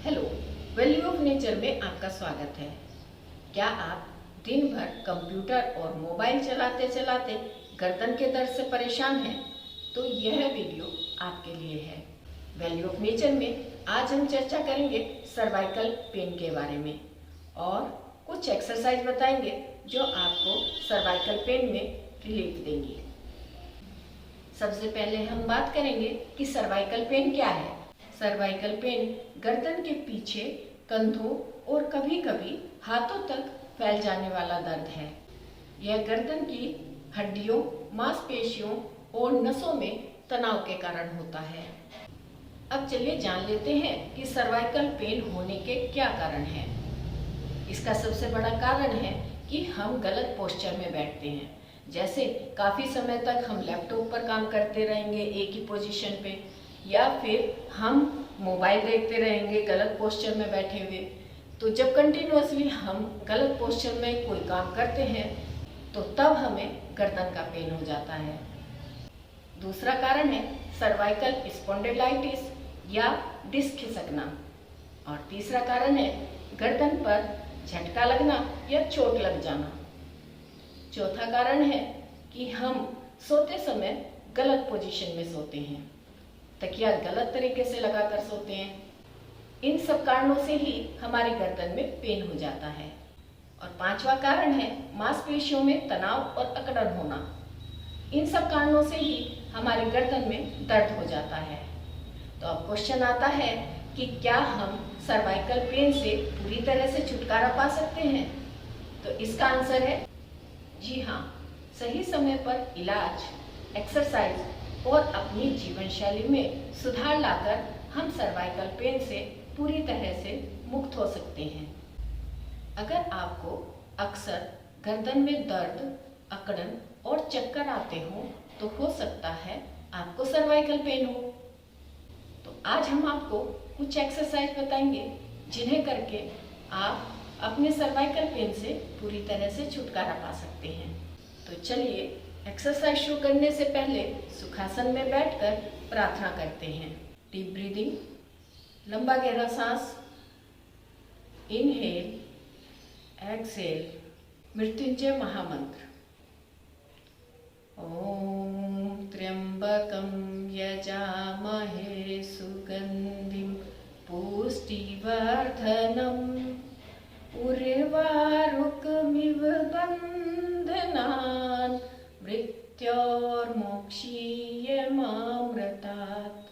Hello, value of nature में आपका स्वागत है। क्या आप दिन भर कंप्यूटर और मोबाइल चलाते चलाते गर्दन के दर्द से परेशान हैं? तो यह वीडियो आपके लिए है। वैल्यू ऑफ नेचर में आज हम चर्चा करेंगे सर्वाइकल पेन के बारे में और कुछ एक्सरसाइज बताएंगे जो आपको सर्वाइकल पेन में रिलीफ देंगी। सबसे पहले हम बात करेंगे कि सर्वाइकल पेन क्या है। सर्वाइकल पेन गर्दन के पीछे, कंधों और कभी कभी हाथों तक फैल जाने वाला दर्द है। यह गर्दन की हड्डियों, मांसपेशियों और नसों में तनाव के कारण होता है। अब चलिए जान लेते हैं कि सर्वाइकल पेन होने के क्या कारण हैं। इसका सबसे बड़ा कारण है कि हम गलत पोस्चर में बैठते हैं। जैसे काफ़ी समय तक हम लैपटॉप पर काम करते रहेंगे एक ही पोजीशन पे, या फिर हम मोबाइल देखते रहेंगे गलत पोस्चर में बैठे हुए। तो जब कंटिन्यूअसली हम गलत पोस्चर में कोई काम करते हैं तो तब हमें गर्दन का पेन हो जाता है। दूसरा कारण है सर्वाइकल स्पॉन्डिलाइटिस या डिस्क खिसकना। और तीसरा कारण है गर्दन पर झटका लगना या चोट लग जाना। चौथा कारण है कि हम सोते समय गलत पोजीशन में सोते हैं, तकिया गलत तरीके से लगाकर सोते हैं। इन सब कारणों से ही हमारी गर्दन में पेन हो जाता है। और पांचवा कारण है मांसपेशियों में तनाव और अकड़न होना। इन सब कारणों से ही हमारी गर्दन में दर्द हो जाता है। तो अब क्वेश्चन आता है कि क्या हम सर्वाइकल पेन से पूरी तरह से छुटकारा पा सकते हैं? तो इसका आंसर है जी हाँ। सही समय पर इलाज, एक्सरसाइज और अपनी जीवन शैली में सुधार लाकर हम सर्वाइकल पेन से पूरी तरह से मुक्त हो सकते हैं। अगर आपको अक्सर गर्दन में दर्द, अकड़न और चक्कर आते हो तो हो सकता है आपको सर्वाइकल पेन हो। तो आज हम आपको कुछ एक्सरसाइज बताएंगे जिन्हें करके आप अपने सर्वाइकल पेन से पूरी तरह से छुटकारा पा सकते हैं। तो चलिए एक्सरसाइज शुरू करने से पहले सुखासन में बैठकर प्रार्थना करते हैं। डीप ब्रीदिंग, लंबा गहरा सांस, इनहेल, एक्सहेल, मृत्युंजय महामंत्र। ओम त्र्यंबकं यजामहे सुगंधिं पुष्टिवर्धनम् उर्वारुकमिव बन्धनान् मृत्योर्मोक्षीयमामृतात्।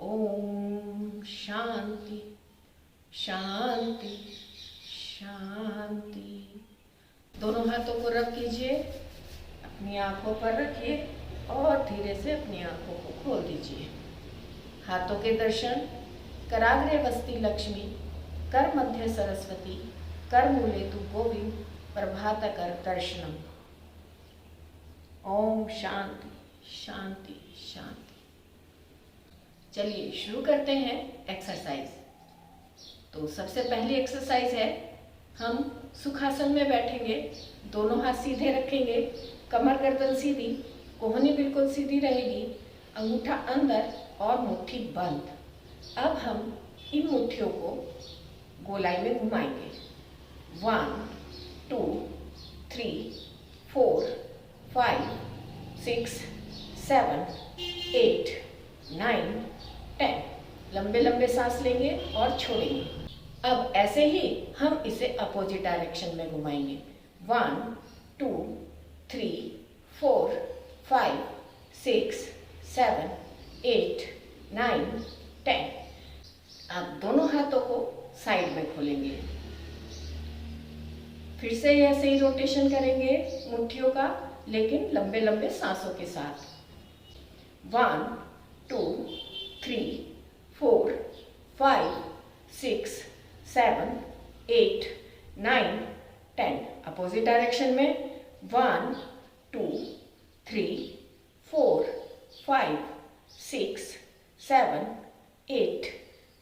ओम शांति शांति शांति। दोनों हाथों को रब कीजिए, अपनी आंखों पर रखिए और धीरे से अपनी आंखों को खोल दीजिए। हाथों के दर्शन। कराग्रे वस्ति लक्ष्मी, कर मध्य सरस्वती, कर मूले तु गोविंद, प्रभात कर दर्शनम। ओम शांति शांति शांति। चलिए शुरू करते हैं एक्सरसाइज। तो सबसे पहली एक्सरसाइज है, हम सुखासन में बैठेंगे, दोनों हाथ सीधे रखेंगे, कमर गर्दन सीधी, कोहनी बिल्कुल सीधी रहेगी, अंगूठा अंदर और मुट्ठी बंद। अब हम इन मुट्ठियों को गोलाई में घुमाएंगे। 1 2 3 4 5 6 7 8 9 10। लंबे लंबे सांस लेंगे और छोड़ेंगे। अब ऐसे ही हम इसे अपोजिट डायरेक्शन में घुमाएंगे। 1 2 3 4 5 6 7 8 9 10। अब दोनों हाथों को साइड में खोलेंगे। फिर से ऐसे ही रोटेशन करेंगे मुट्ठियों का, लेकिन लंबे लंबे सांसों के साथ। 1 2 3 4 5 6 7 8 9 10। अपोजिट डायरेक्शन में 1 2 3 4 5 6 7 8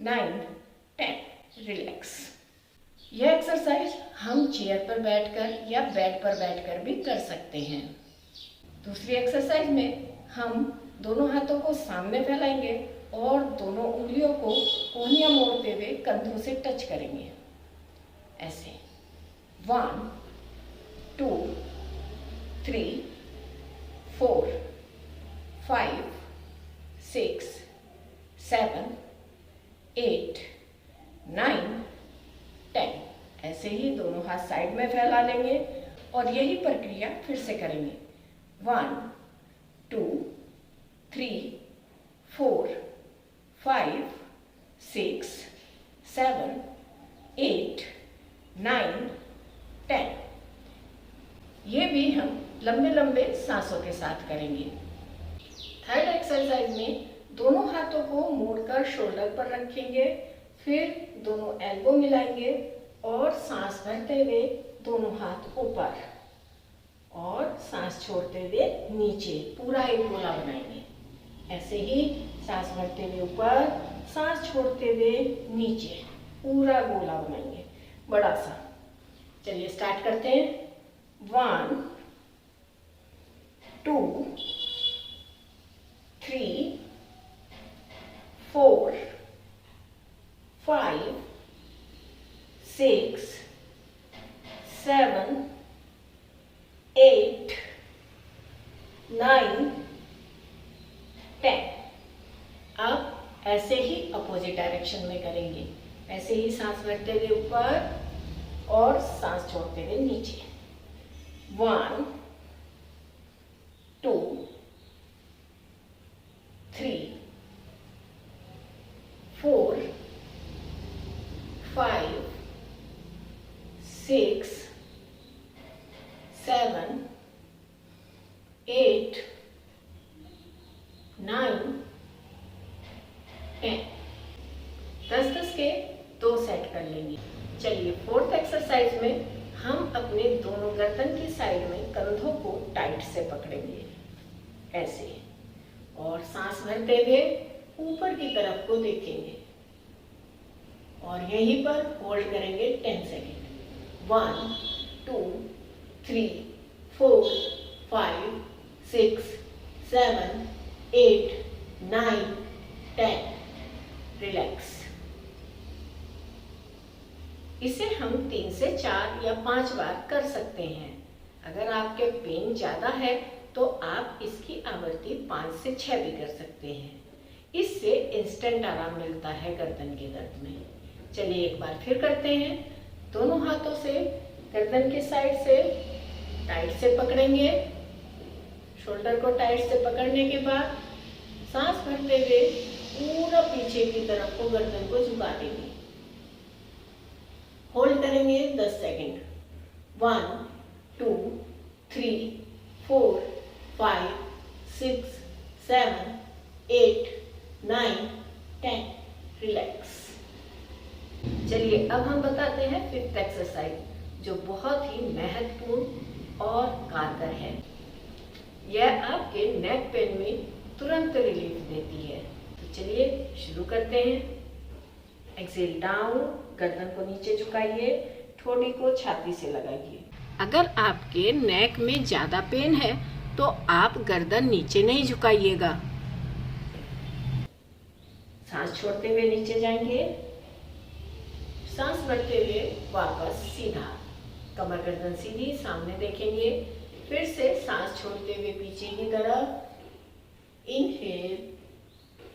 9 10। रिलैक्स। यह एक्सरसाइज हम चेयर पर बैठकर या बेड पर बैठकर भी कर सकते हैं। दूसरी एक्सरसाइज में हम दोनों हाथों को सामने फैलाएंगे और दोनों उंगलियों को कोहनियां मोड़ते हुए कंधों से टच करेंगे। ऐसे 1 2 3 4 5 6 7 8 9 10। ऐसे ही दोनों हाथ साइड में फैला लेंगे और यही प्रक्रिया फिर से करेंगे। 1 2 3 4 5 6 7 8 9 10। ये भी हम लंबे लंबे सांसों के साथ करेंगे। थर्ड एक्सरसाइज में दोनों हाथों को मोड़कर शोल्डर पर रखेंगे, फिर दोनों एल्बो मिलाएंगे और सांस भरते हुए दोनों हाथ ऊपर और सांस छोड़ते हुए नीचे पूरा एक गोला बनाएंगे। ऐसे ही सांस भरते हुए ऊपर, सांस छोड़ते हुए नीचे पूरा गोला बनाएंगे बड़ा सा। चलिए स्टार्ट करते हैं। 1 2 3 4 5 6 7 8 9 10। अब ऐसे ही अपोजिट डायरेक्शन में करेंगे। ऐसे ही सांस भरते हुए ऊपर और सांस छोड़ते हुए नीचे। 1 2 3 4 5 6 7 8 9 10। 10-10 के 2 सेट कर लेंगे। चलिए फोर्थ एक्सरसाइज में हम अपने दोनों गर्दन की साइड में कंधों को टाइट से पकड़ेंगे ऐसे, और सांस भरते हुए ऊपर की तरफ को देखेंगे और यहीं पर होल्ड करेंगे 10 सेकेंड। 1 2 3 4 5 6 7 8 9 10। रिलैक्स। इसे हम 3 से 4 या 5 बार कर सकते हैं। अगर आपके पेन ज़्यादा है तो आप इसकी आवृत्ति 5 से 6 भी कर सकते हैं। इससे इंस्टेंट आराम मिलता है गर्दन के दर्द में। चलिए एक बार फिर करते हैं। दोनों हाथों से गर्दन के साइड से टाइट से पकड़ेंगे। शोल्डर को टाइट से पकड़ने के बाद सांस भरते हुए पूरा पीछे की तरफ को गर्दन को झुका देंगे। होल्ड करेंगे 10 सेकेंड। 1 2 3 4 5 6 7 8 9 10। रिलैक्स। चलिए अब हम बताते हैं फिफ्थ एक्सरसाइज, जो बहुत ही महत्वपूर्ण और कारगर है। यह आपके नेक पेन में तुरंत रिलीफ देती है। तो चलिए शुरू करते हैं। एक्सेल डाउन, गर्दन को नीचे झुकाइए, ठोड़ी को छाती से लगाइए। अगर आपके नेक में ज़्यादा पेन है तो आप गर्दन नीचे नहीं झुकाइएगा। सांस छोड़ते हुए नीचे जाएंगे, सांस भरते हुए वापस सीधा, कमर गर्दन सीधी, सामने देखेंगे। फिर से सांस छोड़ते हुए पीछे की तरफ, इनहेल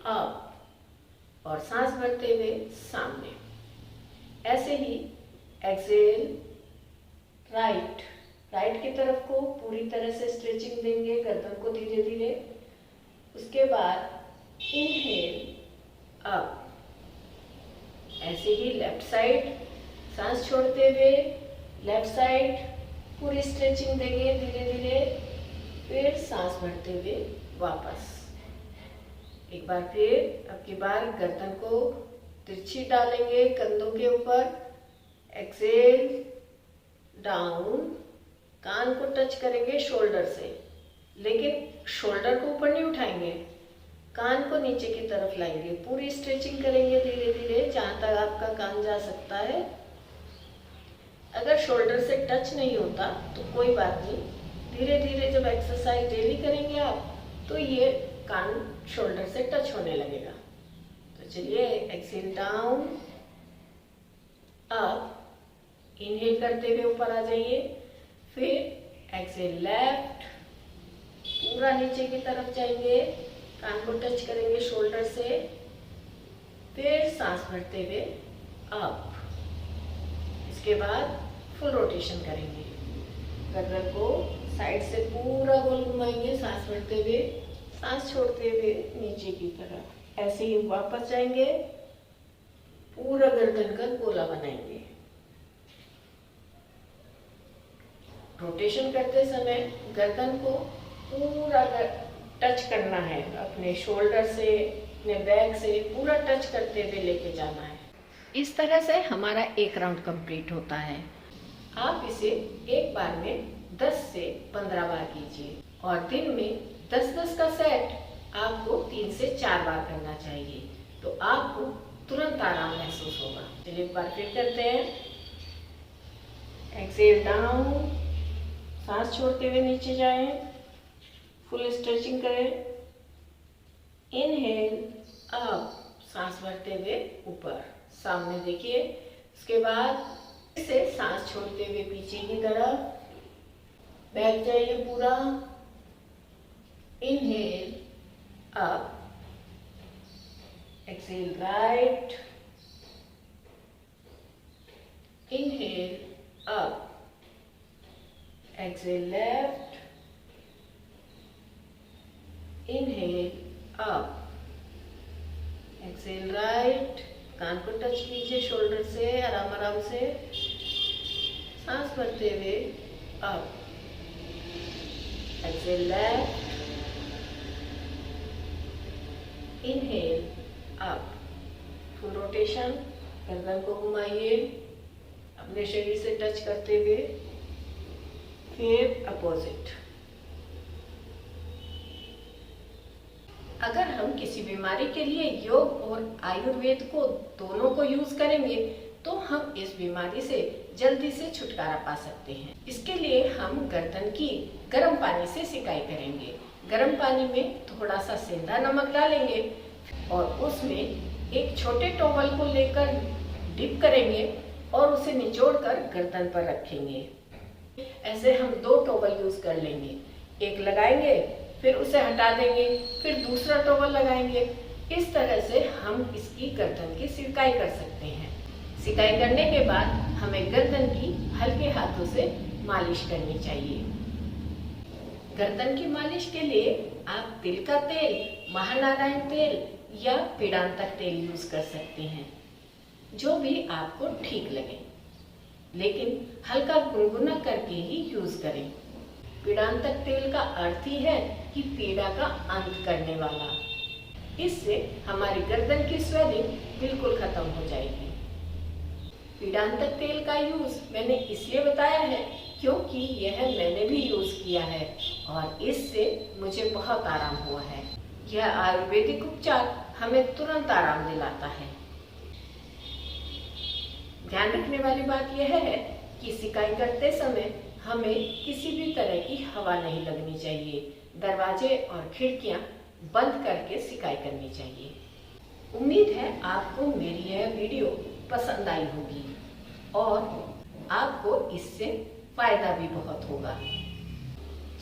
अप और सांस भरते हुए सामने। ऐसे ही एक्सेल राइट, राइट की तरफ को पूरी तरह से स्ट्रेचिंग देंगे गर्दन को धीरे धीरे। उसके बाद इनहेल अप। ऐसे ही लेफ्ट साइड, सांस छोड़ते हुए लेफ्ट साइड पूरी स्ट्रेचिंग देंगे धीरे धीरे। फिर सांस भरते हुए वापस। एक बार फिर, अब की बार गर्दन को तिरछी डालेंगे कंधों के ऊपर। एक्सेल डाउन, कान को टच करेंगे शोल्डर से, लेकिन शोल्डर को ऊपर नहीं उठाएंगे, कान को नीचे की तरफ लाएंगे। पूरी स्ट्रेचिंग करेंगे धीरे धीरे जहाँ तक आपका कान जा सकता है। अगर शोल्डर से टच नहीं होता तो कोई बात नहीं, धीरे धीरे जब एक्सरसाइज डेली करेंगे आप तो ये कान शोल्डर से टच होने लगेगा। तो चलिए, एक्सेल डाउन, अप, इनहेल करते हुए ऊपर आ जाइए, फिर एक्सेल लेफ्ट, पूरा नीचे की तरफ जाएंगे, कान को टच करेंगे शोल्डर से, फिर सांस भरते हुए अप। इसके बाद फुल रोटेशन करेंगे, गर्दन को साइड से पूरा गोल घुमाएंगे, सांस भरते हुए, सांस छोड़ते हुए नीचे की तरफ। ऐसे ही वापस जाएंगे, पूरा गर्दन का गोला बनाएंगे। रोटेशन करते समय गर्दन को पूरा टच करना है, अपने शोल्डर से, अपने बैक से पूरा टच करते हुए लेके जाना है। इस तरह से हमारा एक राउंड कंप्लीट होता है। आप इसे एक बार में 10 से 15 बार कीजिए और दिन में 10-10 का सेट आपको 3 से 4 बार करना चाहिए, तो आपको तुरंत आराम महसूस होगा। चलिए एक बार फिर करते हैं। एक्सेल डाउन, सांस छोड़ते हुए नीचे जाएं, फुल स्ट्रेचिंग करें, इनहेल अप, सांस भरते हुए ऊपर, सामने देखिए। उसके बाद से सांस छोड़ते हुए पीछे की तरफ बैठ जाइए पूरा, inhale up, exhale right, inhale up, exhale left, inhale up, exhale right, कान को टच कीजिए शोल्डर से, आराम आराम से, सांस भरते हुए up, exhale left, inhale up, full rotation, गर्दन को घुमाइए, अपने शरीर से टच करते हुए, फिर अपोजिट। अगर हम किसी बीमारी के लिए योग और आयुर्वेद को दोनों को यूज करेंगे तो हम इस बीमारी से जल्दी से छुटकारा पा सकते हैं। इसके लिए हम गर्दन की गर्म पानी से सिकाई करेंगे। गर्म पानी में थोड़ा सा सेंधा नमक डालेंगे और उसमें एक छोटे टॉवल को लेकर डिप करेंगे और उसे निचोड़कर गर्दन पर रखेंगे। ऐसे हम 2 टॉवल यूज कर लेंगे, एक लगाएंगे फिर उसे हटा देंगे, फिर दूसरा टॉवल लगाएंगे। इस तरह से हम इसकी गर्दन की सिकाई कर सकते हैं। सिकाई करने के बाद हमें गर्दन की हल्के हाथों से मालिश करनी चाहिए। गर्दन की मालिश के लिए आप तिल का तेल, महानारायण तेल या पीड़ांतक तेल यूज कर सकते हैं, जो भी आपको ठीक लगे, लेकिन हल्का गुनगुना करके ही यूज करें। पीड़ांतक तेल का अर्थ ही है कि पीड़ा का अंत करने वाला। इससे हमारी गर्दन की स्वेलिंग बिल्कुल खत्म हो जाएगी। पीड़ांतक तेल का यूज मैंने इसलिए बताया है क्योंकि यह मैंने भी यूज किया है और इससे मुझे बहुत आराम हुआ है। यह आयुर्वेदिक उपचार हमें तुरंत आराम दिलाता है। ध्यान रखने वाली बात यह है कि सिकाई करते समय हमें किसी भी तरह की हवा नहीं लगनी चाहिए। दरवाजे और खिड़कियां बंद करके सिकाई करनी चाहिए। उम्मीद है आपको मेरी यह वीडियो पसंद आई होगी और आपको इससे फायदा भी बहुत होगा।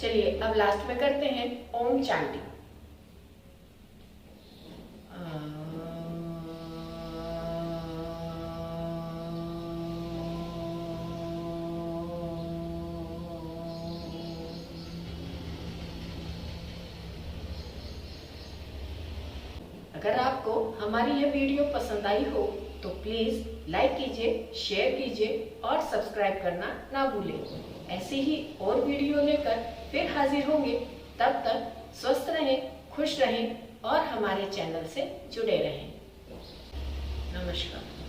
चलिए अब लास्ट में करते हैं ओम चांटिंग। अगर आपको हमारी यह वीडियो पसंद आई हो तो प्लीज लाइक कीजिए, शेयर कीजिए और सब्सक्राइब करना ना भूलें। ऐसे ही और वीडियो लेकर फिर हाजिर होंगे। तब तक स्वस्थ रहें, खुश रहें और हमारे चैनल से जुड़े रहें। नमस्कार।